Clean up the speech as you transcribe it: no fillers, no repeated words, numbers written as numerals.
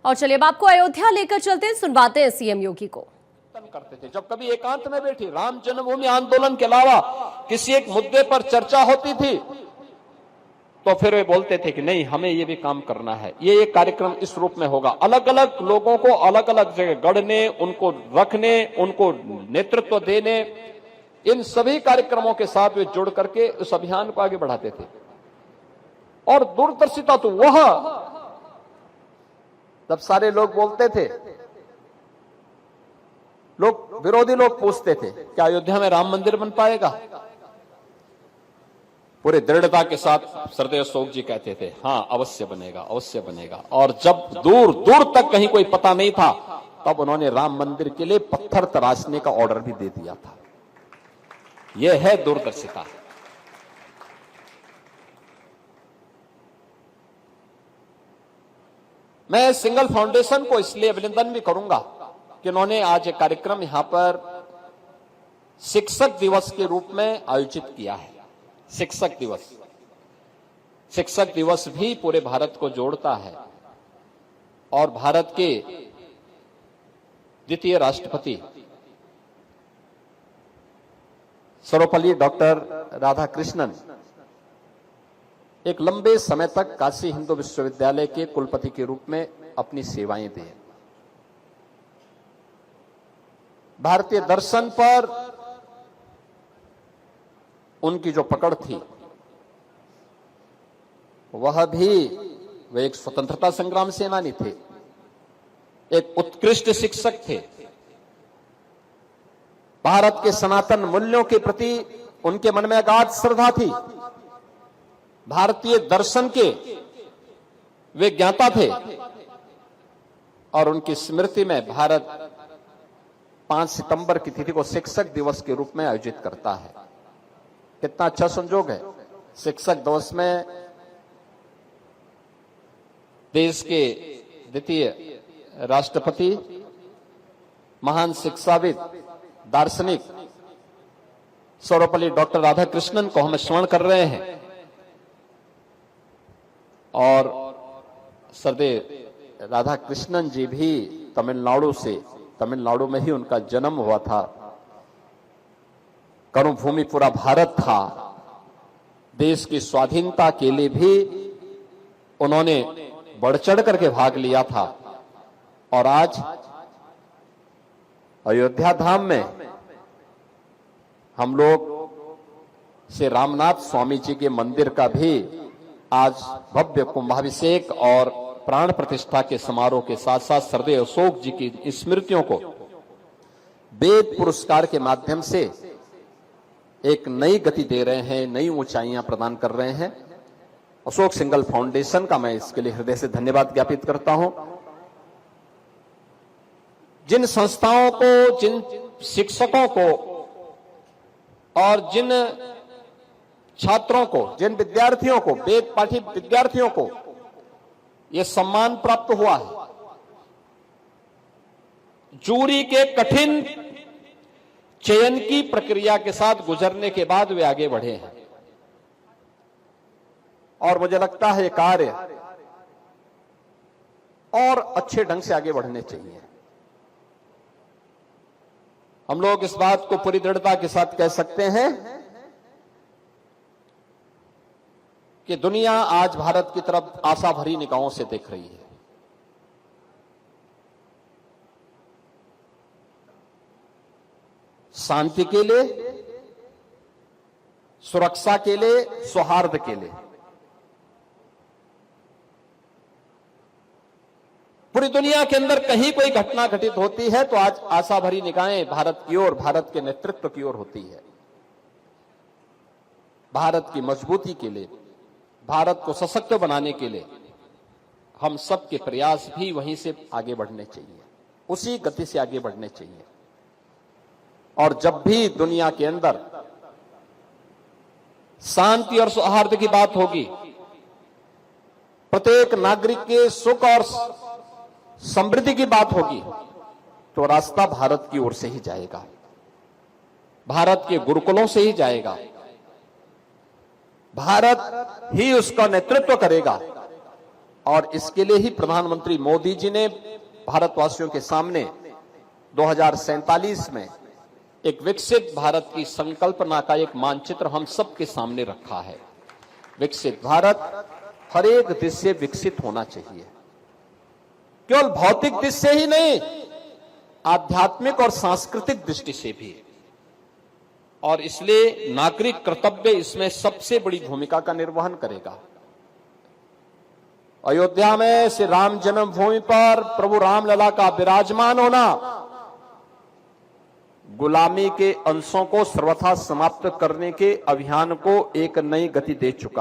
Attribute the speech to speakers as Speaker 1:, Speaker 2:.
Speaker 1: और चलिए अब आपको अयोध्या लेकर चलते हैं, सुनवाते हैं सीएम योगी को।
Speaker 2: करते थे जब कभी एकांत में बैठी राम जन्मभूमि आंदोलन के अलावा किसी एक मुद्दे पर चर्चा होती थी तो फिर वे बोलते थे कि नहीं, हमें ये भी काम करना है, ये कार्यक्रम इस रूप में होगा। अलग अलग लोगों को अलग अलग जगह गढ़ने, उनको रखने, उनको नेतृत्व देने, इन सभी कार्यक्रमों के साथ वे जुड़ करके उस अभियान को आगे बढ़ाते थे। और दूरदर्शिता तो वह, जब सारे लोग बोलते थे, विरोधी लोग पूछते थे क्या अयोध्या में राम मंदिर बन पाएगा, पूरे दृढ़ता के साथ सरदेव अशोक जी कहते थे हाँ अवश्य बनेगा, अवश्य बनेगा। और जब दूर दूर तक कहीं कोई पता नहीं था तब उन्होंने राम मंदिर के लिए पत्थर तराशने का ऑर्डर भी दे दिया था। यह है दूरदर्शिता। मैं सिंगल फाउंडेशन को इसलिए अभिनंदन भी करूंगा कि उन्होंने आज एक कार्यक्रम यहां पर शिक्षक दिवस के रूप में आयोजित किया है। शिक्षक दिवस भी पूरे भारत को जोड़ता है और भारत के द्वितीय राष्ट्रपति सर्वपल्ली डॉक्टर राधाकृष्णन एक लंबे समय तक काशी हिंदू विश्वविद्यालय के कुलपति के रूप में अपनी सेवाएं दी। भारतीय दर्शन पर उनकी जो पकड़ थी वह भी, वे एक स्वतंत्रता संग्राम सेनानी थे, एक उत्कृष्ट शिक्षक थे। भारत के सनातन मूल्यों के प्रति उनके मन में अगाध श्रद्धा थी। भारतीय दर्शन के वे ज्ञाता थे और उनकी स्मृति में भारत 5 सितंबर की तिथि को शिक्षक दिवस के रूप में आयोजित करता है। कितना अच्छा संजोग है। शिक्षक दिवस में देश के द्वितीय राष्ट्रपति, महान शिक्षाविद, दार्शनिक सर्वपल्ली डॉक्टर राधाकृष्णन को हम स्मरण कर रहे हैं। और सरदेव राधाकृष्णन जी भी तमिलनाडु में ही उनका जन्म हुआ था। कर्मभूमि पूरा भारत था। देश की स्वाधीनता के लिए भी उन्होंने बढ़ चढ़ करके भाग लिया था। और आज अयोध्या धाम में हम लोग श्री रामनाथ स्वामी जी के मंदिर का भी आज भव्य कुंभाभिषेक और प्राण प्रतिष्ठा के समारोह के साथ साथ सरदेव अशोक जी की स्मृतियों को वेद पुरस्कार के माध्यम से एक नई गति दे रहे हैं, नई ऊंचाइयां प्रदान कर रहे हैं। अशोक सिंगल फाउंडेशन का मैं इसके लिए हृदय से धन्यवाद ज्ञापित करता हूं। जिन संस्थाओं को, जिन शिक्षकों को और जिन छात्रों को, जिन विद्यार्थियों को, वेद पाठी विद्यार्थियों को यह सम्मान प्राप्त हुआ है, जूरी के कठिन चयन की प्रक्रिया के साथ गुजरने के बाद वे आगे बढ़े हैं। और मुझे लगता है ये कार्य और अच्छे ढंग से आगे बढ़ने चाहिए। हम लोग इस बात को पूरी दृढ़ता के साथ कह सकते हैं कि दुनिया आज भारत की तरफ आशा भरी निगाहों से देख रही है। शांति के लिए, सुरक्षा के लिए, सौहार्द के लिए। पूरी दुनिया के अंदर कहीं कोई घटना घटित होती है तो आज आशा भरी निगाहें भारत की ओर, भारत के नेतृत्व की ओर होती है। भारत की मजबूती के लिए, भारत को सशक्त बनाने के लिए हम सब के प्रयास भी वहीं से आगे बढ़ने चाहिए, उसी गति से आगे बढ़ने चाहिए। और जब भी दुनिया के अंदर शांति और सौहार्द की बात होगी, प्रत्येक नागरिक के सुख और समृद्धि की बात होगी, तो रास्ता भारत की ओर से ही जाएगा, भारत के गुरुकुलों से ही जाएगा, भारत ही उसका नेतृत्व करेगा। और इसके लिए ही प्रधानमंत्री मोदी जी ने भारतवासियों के सामने 2047 में एक विकसित भारत की संकल्पना का एक मानचित्र हम सबके सामने रखा है। विकसित भारत हर एक दृष्टि से विकसित होना चाहिए, केवल भौतिक दृष्टि से ही नहीं, आध्यात्मिक और सांस्कृतिक दृष्टि से भी। और इसलिए नागरिक कर्तव्य इसमें सबसे बड़ी भूमिका का निर्वहन करेगा। अयोध्या में श्री राम जन्मभूमि पर प्रभु रामलला का विराजमान होना गुलामी के अंशों को सर्वथा समाप्त करने के अभियान को एक नई गति दे चुका